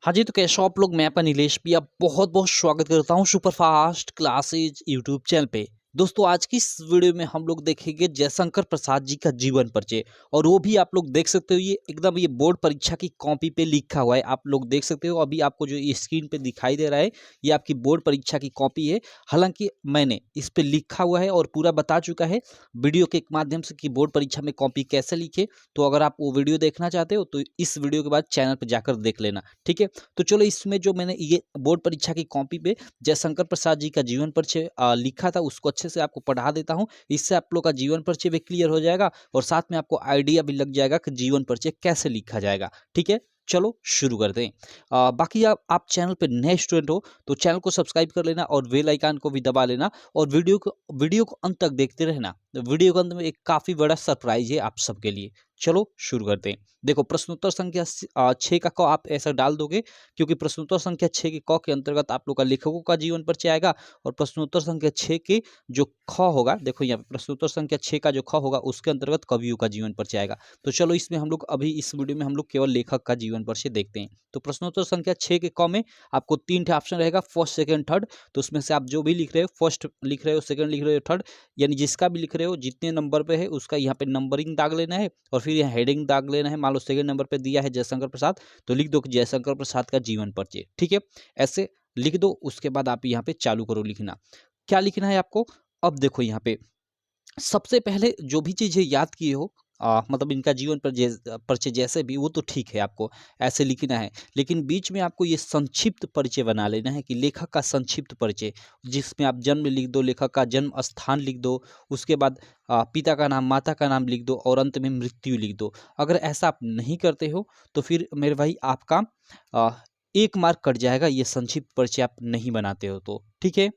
हाँ जी, तो कैसे हो आप लोग? मैं आपका नीलेश भैया बहुत-बहुत स्वागत करता हूँ सुपरफास्ट क्लासेज यूट्यूब चैनल पे। दोस्तों, आज की इस वीडियो में हम लोग देखेंगे जयशंकर प्रसाद जी का जीवन परिचय। और वो भी आप लोग देख सकते हो, ये एकदम ये बोर्ड परीक्षा की कॉपी पे लिखा हुआ है। आप लोग देख सकते हो, अभी आपको जो ये स्क्रीन पे दिखाई दे रहा है, ये आपकी बोर्ड परीक्षा की कॉपी है। हालाँकि मैंने इस पे लिखा हुआ है और पूरा बता चुका है वीडियो के माध्यम से कि बोर्ड परीक्षा में कॉपी कैसे लिखें। तो अगर आप वो वीडियो देखना चाहते हो, तो इस वीडियो के बाद चैनल पे जाकर देख लेना, ठीक है? तो चलो, इसमें जो मैंने ये बोर्ड परीक्षा की कॉपी पे जयशंकर प्रसाद जी का जीवन परिचय लिखा था, उसको अच्छे से आपको पढ़ा देता हूँ। इससे आप लोग का जीवन परिचय भी क्लियर हो जाएगा और साथ में आपको आइडिया भी लग जाएगा कि जीवन परिचय कैसे लिखा जाएगा। ठीक है, चलो शुरू करते हैं। बाकी आप चैनल पे नए स्टूडेंट हो तो चैनल को सब्सक्राइब कर लेना और बेल आइकन को भी दबा लेना और वीडियो को अंत तक देखते रहना। वीडियो के अंत में एक काफी बड़ा सरप्राइज है आप सबके लिए। चलो शुरू करते हैं। देखो, प्रश्नोत्तर संख्या 6 का क आप ऐसा डाल दोगे, क्योंकि प्रश्नोत्तर संख्या 6 के क के अंतर्गत आप लोग का लेखकों का जीवन परिचय आएगा और प्रश्नोत्तर संख्या 6 के जो ख होगा, देखो यहाँ पे प्रश्नोत्तर संख्या 6 का जो ख होगा उसके अंतर्गत कवियों का जीवन परिचय आएगा। तो चलो, इसमें हम लोग अभी इस वीडियो में हम लोग केवल लेखक का जीवन परिचय देखते हैं। तो प्रश्नोत्तर संख्या 6 के क में आपको 3 ऑप्शन रहेगा, फर्स्ट, सेकंड, थर्ड। तो उसमें से आप जो भी लिख रहे हो, फर्स्ट लिख रहे हो, सेकंड लिख रहे हो, थर्ड, यानी जिसका भी लिख रहे हो, जितने नंबर पे है उसका यहाँ पे नंबरिंग दाग लेना है और फिर यहाँ हेडिंग दाग लेना है। मान लो सेकंड नंबर पे दिया है जयशंकर प्रसाद, तो लिख दो कि जयशंकर प्रसाद का जीवन परिचय। ठीक है, ऐसे लिख दो। उसके बाद आप यहाँ पे चालू करो लिखना। क्या लिखना है आपको? अब देखो, यहाँ पे सबसे पहले जो भी चीजें याद किए हो, मतलब इनका जीवन पर परिचय जैसे भी, वो तो ठीक है, आपको ऐसे लिखना है। लेकिन बीच में आपको ये संक्षिप्त परिचय बना लेना है कि लेखक का संक्षिप्त परिचय, जिसमें आप जन्म लिख दो, लेखक का जन्म स्थान लिख दो, उसके बाद पिता का नाम, माता का नाम लिख दो और अंत में मृत्यु लिख दो। अगर ऐसा आप नहीं करते हो तो फिर मेरे भाई आपका अ, 1 मार्क कट जाएगा, ये संक्षिप्त परिचय आप नहीं बनाते हो तो। ठीक है,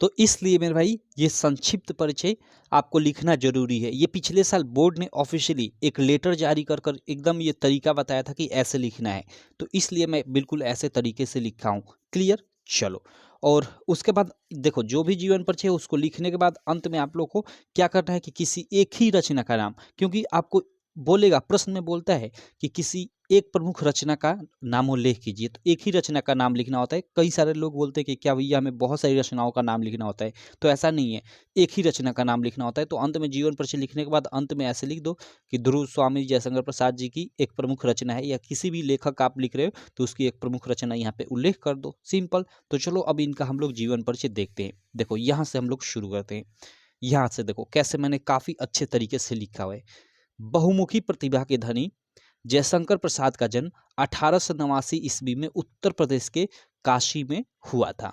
तो इसलिए मेरे भाई ये संक्षिप्त परिचय आपको लिखना जरूरी है। ये पिछले साल बोर्ड ने ऑफिशियली एक लेटर जारी कर कर एकदम ये तरीका बताया था कि ऐसे लिखना है, तो इसलिए मैं बिल्कुल ऐसे तरीके से लिखा हूँ। क्लियर? चलो, और उसके बाद देखो, जो भी जीवन परिचय है उसको लिखने के बाद अंत में आप लोग को क्या करना है कि किसी एक ही रचना का नाम, क्योंकि आपको बोलेगा, प्रश्न में बोलता है कि किसी एक प्रमुख रचना का नामोल्लेख कीजिए, तो एक ही रचना का नाम लिखना होता है। कई सारे लोग बोलते हैं कि क्या भैया हमें बहुत सारी रचनाओं का नाम लिखना होता है, तो ऐसा नहीं है, एक ही रचना का नाम लिखना होता है। तो अंत में जीवन परिचय लिखने के बाद अंत में ऐसे लिख दो कि ध्रुव स्वामी जयशंकर प्रसाद जी की एक प्रमुख रचना है, या किसी भी लेखक आप लिख रहे हो तो उसकी एक प्रमुख रचना यहाँ पे उल्लेख कर दो, सिंपल। तो चलो, अब इनका हम लोग जीवन परिचय देखते हैं। देखो, यहाँ से हम लोग शुरू करते हैं। यहाँ से देखो कैसे मैंने काफी अच्छे तरीके से लिखा हुआ है। बहुमुखी प्रतिभा के धनी जयशंकर प्रसाद का जन्म 1889 ईस्वी में उत्तर प्रदेश के काशी में हुआ था।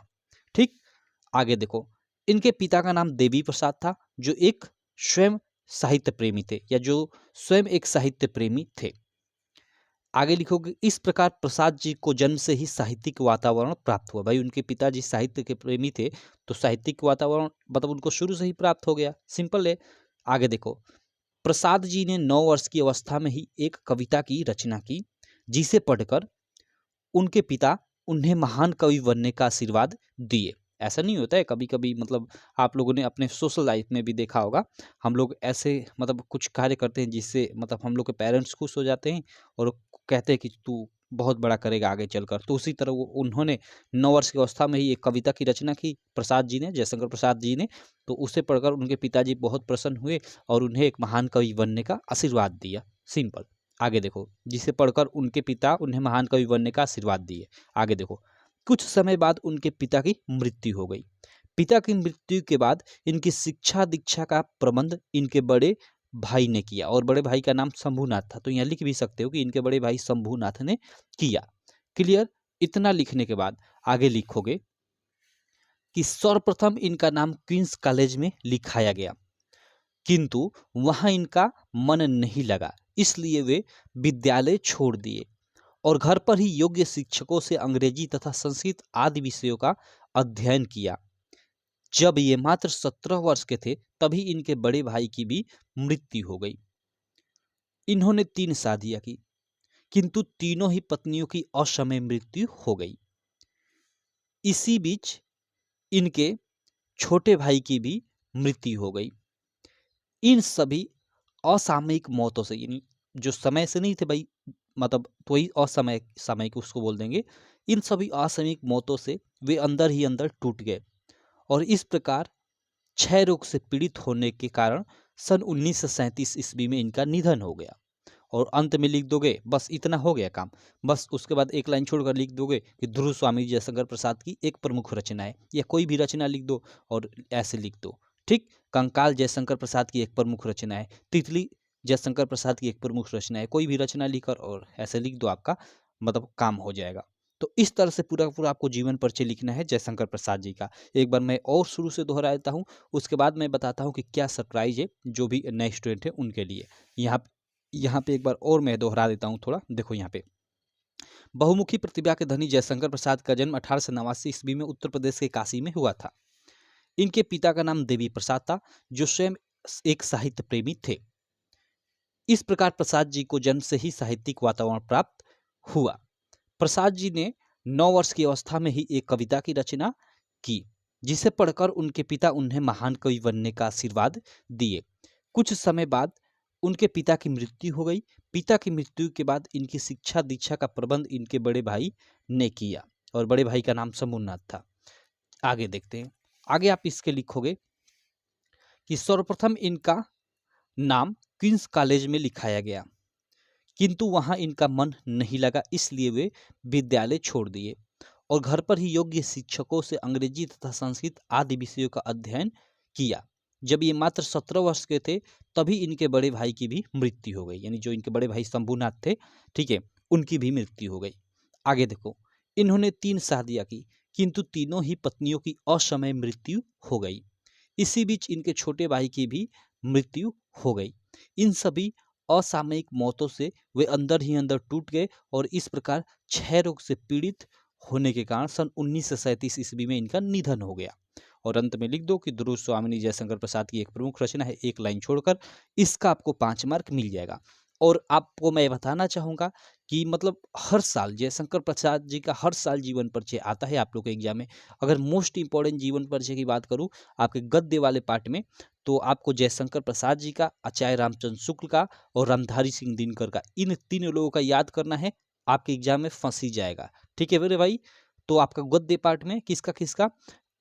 ठीक, आगे देखो, इनके पिता का नाम देवी प्रसाद था, जो एक स्वयं साहित्य प्रेमी थे, या जो स्वयं एक साहित्य प्रेमी थे। आगे लिखोगे, इस प्रकार प्रसाद जी को जन्म से ही साहित्यिक वातावरण प्राप्त हुआ। भाई, उनके पिताजी साहित्य के प्रेमी थे, तो साहित्यिक वातावरण मतलब उनको शुरू से ही प्राप्त हो गया, सिंपल है। आगे देखो, प्रसाद जी ने 9 वर्ष की अवस्था में ही एक कविता की रचना की, जिसे पढ़कर उनके पिता उन्हें महान कवि बनने का आशीर्वाद दिए। ऐसा नहीं होता है, कभी कभी मतलब आप लोगों ने अपने सोशल लाइफ में भी देखा होगा, हम लोग ऐसे मतलब कुछ कार्य करते हैं जिससे मतलब हम लोग के पेरेंट्स खुश हो जाते हैं और कहते हैं कि तू बहुत बड़ा करेगा आगे चलकर। तो उसी तरह वो उन्होंने 9 वर्ष की अवस्था में ही एक कविता की रचना की, प्रसाद जी ने, जयशंकर प्रसाद जी ने। तो उसे पढ़कर उनके पिताजी बहुत प्रसन्न हुए और उन्हें एक महान कवि बनने का आशीर्वाद दिया, सिंपल। आगे देखो, जिसे पढ़कर उनके पिता उन्हें महान कवि बनने का आशीर्वाद दिए। आगे देखो, कुछ समय बाद उनके पिता की मृत्यु हो गई। पिता की मृत्यु के बाद इनकी शिक्षा दीक्षा का प्रबंध इनके बड़े भाई ने किया, और बड़े भाई का नाम शंभुनाथ था। तो यहाँ लिख भी सकते हो कि इनके बड़े भाई शंभुनाथ ने किया। क्लियर? इतना लिखने के बाद आगे लिखोगे कि सर्वप्रथम इनका नाम क्वींस कॉलेज में लिखाया गया, किंतु वहां इनका मन नहीं लगा, इसलिए वे विद्यालय छोड़ दिए और घर पर ही योग्य शिक्षकों से अंग्रेजी तथा संस्कृत आदि विषयों का अध्ययन किया। जब ये मात्र 17 वर्ष के थे, तभी इनके बड़े भाई की भी मृत्यु हो गई। इन्होंने 3 शादियां की, किंतु तीनों ही पत्नियों की असमय मृत्यु हो गई। इसी बीच इनके छोटे भाई की भी मृत्यु हो गई। इन सभी असामयिक मौतों से, यानी जो समय से नहीं थे भाई, मतलब तो ही सामयिक उसको बोल देंगे। इन सभी असामयिक मौतों से वे अंदर ही अंदर टूट गए और इस प्रकार क्षय रोग से पीड़ित होने के कारण सन 1937 ईस्वी में इनका निधन हो गया। और अंत में लिख दोगे, बस इतना हो गया काम। बस उसके बाद एक लाइन छोड़कर लिख दोगे कि ध्रुव स्वामी जयशंकर प्रसाद की एक प्रमुख रचना है, या कोई भी रचना लिख दो और ऐसे लिख दो। ठीक, कंकाल जयशंकर प्रसाद की एक प्रमुख रचना है, तितली जयशंकर प्रसाद की एक प्रमुख रचना है, कोई भी रचना लिखकर और ऐसे लिख दो, आपका मतलब काम हो जाएगा। तो इस तरह से पूरा पूरा आपको जीवन परिचय लिखना है जयशंकर प्रसाद जी का। एक बार मैं और शुरू से दोहरा देता हूँ, उसके बाद मैं बताता हूँ कि क्या सरप्राइज है जो भी नए स्टूडेंट है उनके लिए। यहाँ पे एक बार और मैं दोहरा देता हूँ थोड़ा। देखो यहाँ पे, बहुमुखी प्रतिभा के धनी जयशंकर प्रसाद का जन्म 1889 ईस्वी में उत्तर प्रदेश के काशी में हुआ था। इनके पिता का नाम देवी प्रसाद था, जो स्वयं एक साहित्य प्रेमी थे। इस प्रकार प्रसाद जी को जन्म से ही साहित्यिक वातावरण प्राप्त हुआ। प्रसाद जी ने 9 वर्ष की अवस्था में ही एक कविता की रचना की, जिसे पढ़कर उनके पिता उन्हें महान कवि बनने का आशीर्वाद दिए। कुछ समय बाद उनके पिता की मृत्यु हो गई। पिता की मृत्यु के बाद इनकी शिक्षा दीक्षा का प्रबंध इनके बड़े भाई ने किया, और बड़े भाई का नाम शंभुनाथ था। आगे देखते हैं। आगे आप इसके लिखोगे कि सर्वप्रथम इनका नाम क्वींस कॉलेज में लिखाया गया, किंतु वहां इनका मन नहीं लगा, इसलिए वे विद्यालय छोड़ दिए और घर पर ही योग्य शिक्षकों से अंग्रेजी तथा संस्कृत आदि विषयों का अध्ययन किया। जब ये मात्र 17 वर्ष के थे तभी इनके बड़े भाई की भी मृत्यु हो गई, यानी जो इनके बड़े भाई शंभुनाथ थे, ठीक है, उनकी भी मृत्यु हो गई। आगे देखो, इन्होंने 3 शादियां की, किंतु तीनों ही पत्नियों की असमय मृत्यु हो गई। इसी बीच इनके छोटे भाई की भी मृत्यु हो गई। इन सभी असामयिक मौतों से वे अंदर ही अंदर टूट गए और इस प्रकार क्षय रोग से पीड़ित होने के कारण सन 1937 ईस्वी में इनका निधन हो गया। और अंत में लिख दो कि ध्रुव स्वामी जयशंकर प्रसाद की एक प्रमुख रचना है, एक लाइन छोड़कर। इसका आपको 5 मार्क मिल जाएगा। और आपको मैं बताना चाहूँगा कि मतलब हर साल जयशंकर प्रसाद जी का हर साल जीवन परिचय आता है आप लोग के एग्जाम में। अगर मोस्ट इंपॉर्टेंट जीवन परिचय की बात करूँ आपके गद्य वाले पार्ट में, तो आपको जयशंकर प्रसाद जी का, आचार्य रामचंद्र शुक्ल का और रामधारी सिंह दिनकर का, इन 3 लोगों का याद करना है। आपके एग्जाम में फंस ही जाएगा। ठीक है मेरे भाई। तो आपका गद्य पार्ट में किसका किसका,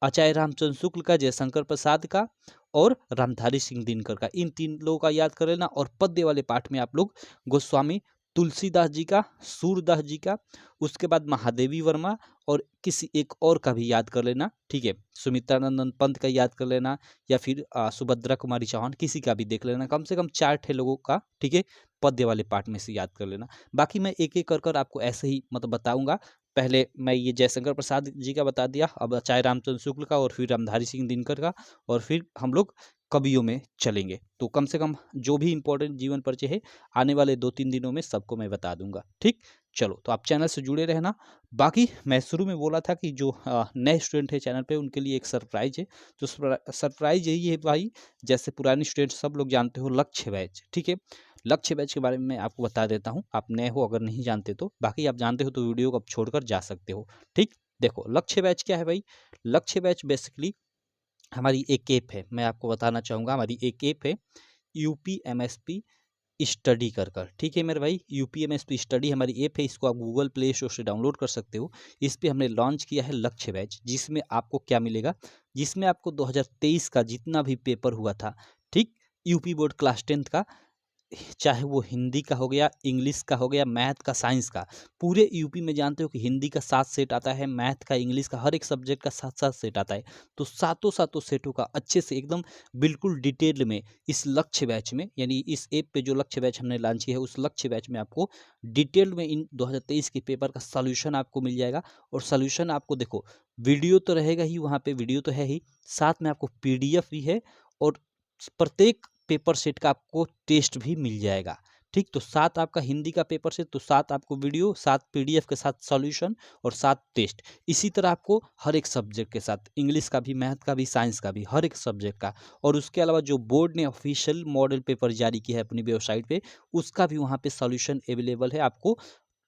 आचार्य रामचंद्र शुक्ल का, जयशंकर प्रसाद का और रामधारी सिंह दिनकर का, इन 3 लोगों का याद कर लेना। और पद्य वाले पाठ में आप लोग गोस्वामी तुलसीदास जी का, सूरदास जी का, उसके बाद महादेवी वर्मा और किसी एक और का भी याद कर लेना। ठीक है, सुमित्रानंदन पंत का याद कर लेना, या फिर सुभद्रा कुमारी चौहान, किसी का भी देख लेना। कम से कम 4 ठे लोगों का, ठीक है, पद्य वाले पाठ में से याद कर लेना। बाकी मैं एक एक कर आपको ऐसे ही मतलब बताऊंगा। पहले मैं ये जयशंकर प्रसाद जी का बता दिया, अब आचार्य रामचंद्र शुक्ल का, और फिर रामधारी सिंह दिनकर का, और फिर हम लोग कवियों में चलेंगे। तो कम से कम जो भी इंपॉर्टेंट जीवन परिचय है आने वाले 2-3 दिनों में सबको मैं बता दूंगा। ठीक, चलो तो आप चैनल से जुड़े रहना। बाकी मैं शुरू में बोला था कि जो नए स्टूडेंट है चैनल पे उनके लिए एक सरप्राइज है। तो सरप्राइज यही है भाई, जैसे पुराने स्टूडेंट सब लोग जानते हो लक्ष्य बैच, ठीक है, लक्ष्य बैच के बारे में मैं आपको बता देता हूँ। आप नए हो अगर नहीं जानते तो, बाकी आप जानते हो तो वीडियो को आप छोड़कर जा सकते हो। ठीक, देखो लक्ष्य बैच क्या है भाई। लक्ष्य बैच बेसिकली हमारी एक ऐप है, मैं आपको बताना चाहूँगा। हमारी एक ऐप है UPMSP स्टडी कर। ठीक है मेरे भाई, UPMSP स्टडी हमारी ऐप है। इसको आप गूगल प्ले स्टोर से डाउनलोड कर सकते हो। इस पे हमने लॉन्च किया है लक्ष्य बैच, जिसमें आपको क्या मिलेगा, जिसमें आपको 2023 का जितना भी पेपर हुआ था, ठीक, यूपी बोर्ड क्लास 10th का, चाहे वो हिंदी का हो गया, इंग्लिश का हो गया, मैथ का, साइंस का, पूरे यूपी में जानते हो कि हिंदी का 7 सेट आता है, मैथ का, इंग्लिश का, हर एक सब्जेक्ट का 7-7 सेट आता है। तो सातों सेटों का अच्छे से एकदम बिल्कुल डिटेल में इस लक्ष्य बैच में, यानी इस ऐप पे जो लक्ष्य बैच हमने लॉन्च किया है उस लक्ष्य बैच में आपको डिटेल में इन 2023 के पेपर का सोल्यूशन आपको मिल जाएगा। और सोल्यूशन आपको देखो, वीडियो तो रहेगा ही, वहाँ पे वीडियो तो है ही, साथ में आपको PDF भी है, और प्रत्येक पेपर सेट का आपको टेस्ट भी मिल जाएगा। ठीक, तो 7 आपका हिंदी का पेपर सेट, तो 7 आपको वीडियो, 7 PDF के साथ सॉल्यूशन और 7 टेस्ट। इसी तरह आपको हर एक सब्जेक्ट के साथ, इंग्लिश का भी, मैथ का भी, साइंस का भी, हर एक सब्जेक्ट का। और उसके अलावा जो बोर्ड ने ऑफिशियल मॉडल पेपर जारी किया है अपनी वेबसाइट पे, उसका भी वहाँ पे सॉल्यूशन अवेलेबल है। आपको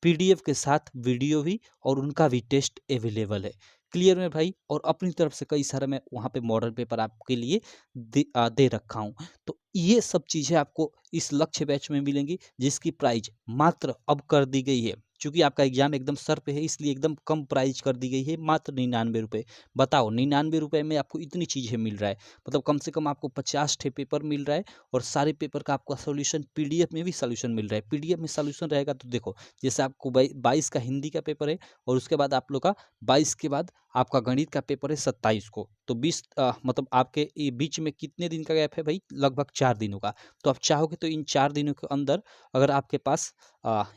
PDF के साथ वीडियो भी और उनका भी टेस्ट अवेलेबल है। क्लियर में भाई। और अपनी तरफ से कई सारे मैं वहाँ पे मॉडल पेपर आपके लिए दे रखा हूँ। तो ये सब चीज़ें आपको इस लक्ष्य बैच में मिलेंगी, जिसकी प्राइस मात्र अब कर दी गई है। चूँकि आपका एग्ज़ाम एकदम सर पे है, इसलिए एकदम कम प्राइस कर दी गई है, मात्र 99 रुपए। बताओ 99 रुपए में आपको इतनी चीज़ें मिल रहा है, मतलब कम से कम आपको 50 ठे पेपर मिल रहा है, और सारे पेपर का आपका सॉल्यूशन पीडीएफ में भी सॉल्यूशन मिल रहा है। पीडीएफ में सॉल्यूशन रहेगा तो देखो, जैसे आपको 22 का हिंदी का पेपर है, और उसके बाद आप लोग का 22 के बाद आपका गणित का पेपर है 27 को, तो 20 मतलब आपके ये बीच में कितने दिन का गैप है भाई? लगभग 4 दिनों का। तो आप चाहोगे तो इन 4 दिनों के अंदर अगर आपके पास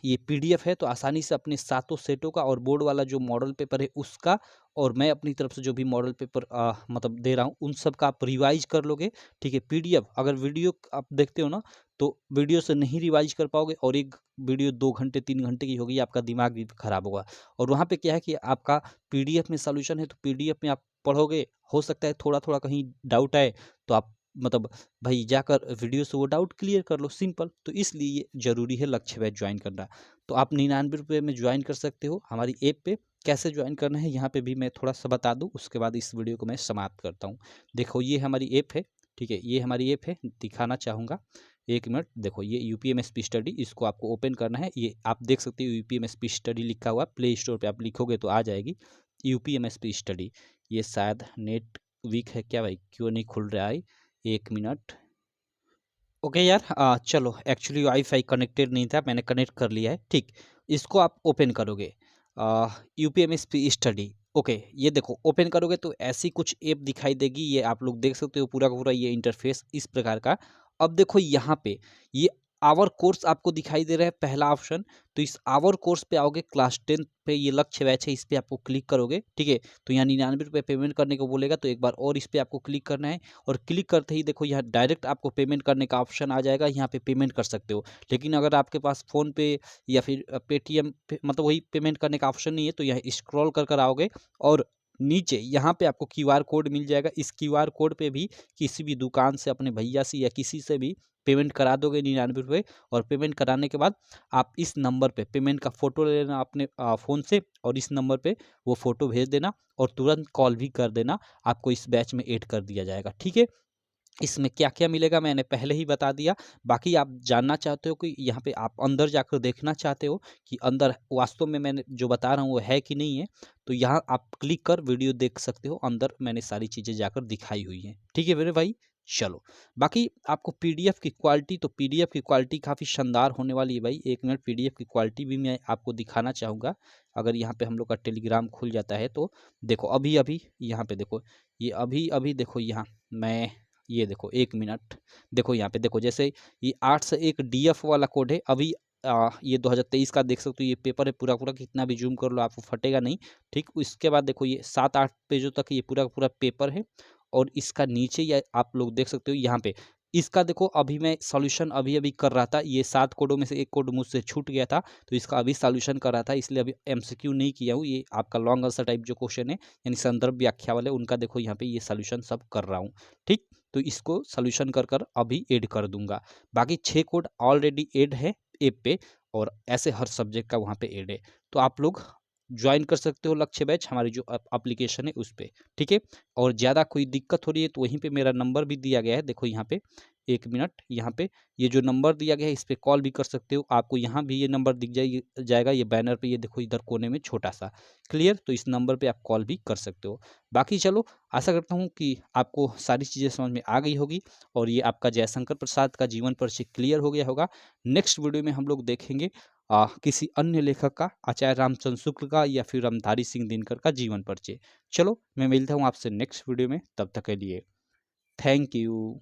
ये पीडीएफ है, तो आसानी से अपने सातों सेटों का और बोर्ड वाला जो मॉडल पेपर है उसका, और मैं अपनी तरफ से जो भी मॉडल पेपर मतलब दे रहा हूँ उन सब का आप रिवाइज कर लोगे। ठीक है, पीडीएफ अगर वीडियो आप देखते हो ना, तो वीडियो से नहीं रिवाइज कर पाओगे, और एक वीडियो 2 घंटे 3 घंटे की होगी, आपका दिमाग भी खराब होगा। और वहाँ पे क्या है कि आपका पीडीएफ में सॉल्यूशन है, तो पीडीएफ में आप पढ़ोगे, हो सकता है थोड़ा थोड़ा कहीं डाउट आए, तो आप मतलब भाई जाकर वीडियो से वो डाउट क्लियर कर लो, सिंपल। तो इसलिए ये जरूरी है लक्ष्य बैच ज्वाइन करना। तो आप 99 रुपये में ज्वाइन कर सकते हो हमारी ऐप पे। कैसे ज्वाइन करना है यहाँ पे भी मैं थोड़ा सा बता दूँ, उसके बाद इस वीडियो को मैं समाप्त करता हूँ। देखो ये हमारी ऐप है, ठीक है, ये हमारी ऐप है, दिखाना चाहूँगा, 1 मिनट। देखो ये यूपीएमएसपी स्टडी, इसको आपको ओपन करना है। ये आप देख सकते हो यूपीएमएसपी स्टडी लिखा हुआ, प्ले स्टोर पे आप लिखोगे तो आ जाएगी यूपीएमएसपी स्टडी। ये शायद नेट वीक है क्या भाई, क्यों नहीं खुल रहा है? 1 मिनट। ओके यार, चलो एक्चुअली वाईफाई कनेक्टेड नहीं था, मैंने कनेक्ट कर लिया है, ठीक। इसको आप ओपन करोगे, यूपीएमएसपी स्टडी। ओके, ये देखो ओपन करोगे तो ऐसी कुछ ऐप दिखाई देगी, ये आप लोग देख सकते हो पूरा का पूरा ये इंटरफेस इस प्रकार का। अब देखो यहाँ पे ये आवर कोर्स आपको दिखाई दे रहा है, पहला ऑप्शन। तो इस आवर कोर्स पे आओगे, क्लास 10 पे ये लक्ष्य बैच है, इस पे आपको क्लिक करोगे, ठीक है। तो यहाँ 99 रुपये पेमेंट करने को बोलेगा, तो एक बार और इस पे आपको क्लिक करना है, और क्लिक करते ही देखो यहाँ डायरेक्ट आपको पेमेंट करने का ऑप्शन आ जाएगा, यहाँ पे पेमेंट कर सकते हो। लेकिन अगर आपके पास फ़ोन पे या फिर पेटीएम पे, मतलब वही पेमेंट करने का ऑप्शन नहीं है, तो यहाँ स्क्रॉल कर कर आओगे, और नीचे यहाँ पे आपको क्यूआर कोड मिल जाएगा। इस क्यूआर कोड पे भी किसी भी दुकान से अपने भैया से या किसी से भी पेमेंट करा दोगे 99 रुपये, और पेमेंट कराने के बाद आप इस नंबर पे पेमेंट का फ़ोटो ले लेना अपने फ़ोन से, और इस नंबर पे वो फ़ोटो भेज देना, और तुरंत कॉल भी कर देना, आपको इस बैच में ऐड कर दिया जाएगा, ठीक है। इसमें क्या-क्या मिलेगा मैंने पहले ही बता दिया। बाकी आप जानना चाहते हो कि यहाँ पे आप अंदर जाकर देखना चाहते हो कि अंदर वास्तव में मैंने जो बता रहा हूँ वो है कि नहीं है, तो यहाँ आप क्लिक कर वीडियो देख सकते हो, अंदर मैंने सारी चीज़ें जाकर दिखाई हुई हैं। ठीक है मेरे भाई? चलो, बाकी आपको पीडीएफ की क्वालिटी, तो पीडीएफ की क्वालिटी काफ़ी शानदार होने वाली है भाई। 1 मिनट, पीडीएफ की क्वालिटी भी मैं आपको दिखाना चाहूँगा। अगर यहाँ पे हम लोग का टेलीग्राम खुल जाता है तो देखो अभी-अभी यहाँ पे देखो, ये अभी-अभी देखो यहाँ मैं, ये देखो 1 मिनट, देखो यहाँ पे देखो, जैसे ये 8 से 1 डीएफ वाला कोड है। अभी ये 2023 का देख सकते हो, ये पेपर है पूरा पूरा, कितना भी जूम कर लो आपको फटेगा नहीं, ठीक। इसके बाद देखो ये 7-8 पेजों तक ये पूरा का पूरा पेपर है, और इसका नीचे ये आप लोग देख सकते हो यहाँ पे, इसका देखो अभी मैं सॉल्यूशन अभी अभी कर रहा था। ये 7 कोडों में से एक कोड मुझसे छूट गया था, तो इसका अभी सॉल्यूशन कर रहा था, इसलिए अभी एमसीक्यू नहीं किया हूँ। ये आपका लॉन्ग आंसर टाइप जो क्वेश्चन है, यानी संदर्भ व्याख्या वाले, उनका देखो यहाँ पे ये सॉल्यूशन सब कर रहा हूँ, ठीक। तो इसको सॉल्यूशन कर कर अभी ऐड कर दूंगा। बाकी 6 कोड ऑलरेडी ऐड है ऐप पे, और ऐसे हर सब्जेक्ट का वहाँ पे ऐड है। तो आप लोग ज्वाइन कर सकते हो लक्ष्य बैच, हमारी जो एप्लीकेशन है उस पे, ठीक है। और ज़्यादा कोई दिक्कत हो रही है तो वहीं पे मेरा नंबर भी दिया गया है, देखो यहाँ पे 1 मिनट, यहाँ पे ये जो नंबर दिया गया है इस पे कॉल भी कर सकते हो। आपको यहाँ भी ये नंबर दिख जाएगा, ये बैनर पे, ये देखो इधर कोने में छोटा सा, क्लियर। तो इस नंबर पे आप कॉल भी कर सकते हो। बाकी चलो, आशा करता हूँ कि आपको सारी चीज़ें समझ में आ गई होगी, और ये आपका जयशंकर प्रसाद का जीवन परिचय क्लियर हो गया होगा। नेक्स्ट वीडियो में हम लोग देखेंगे किसी अन्य लेखक का, आचार्य रामचंद्र शुक्ल का, या फिर रामधारी सिंह दिनकर का जीवन परिचय। चलो, मैं मिलता हूँ आपसे नेक्स्ट वीडियो में, तब तक के लिए थैंक यू।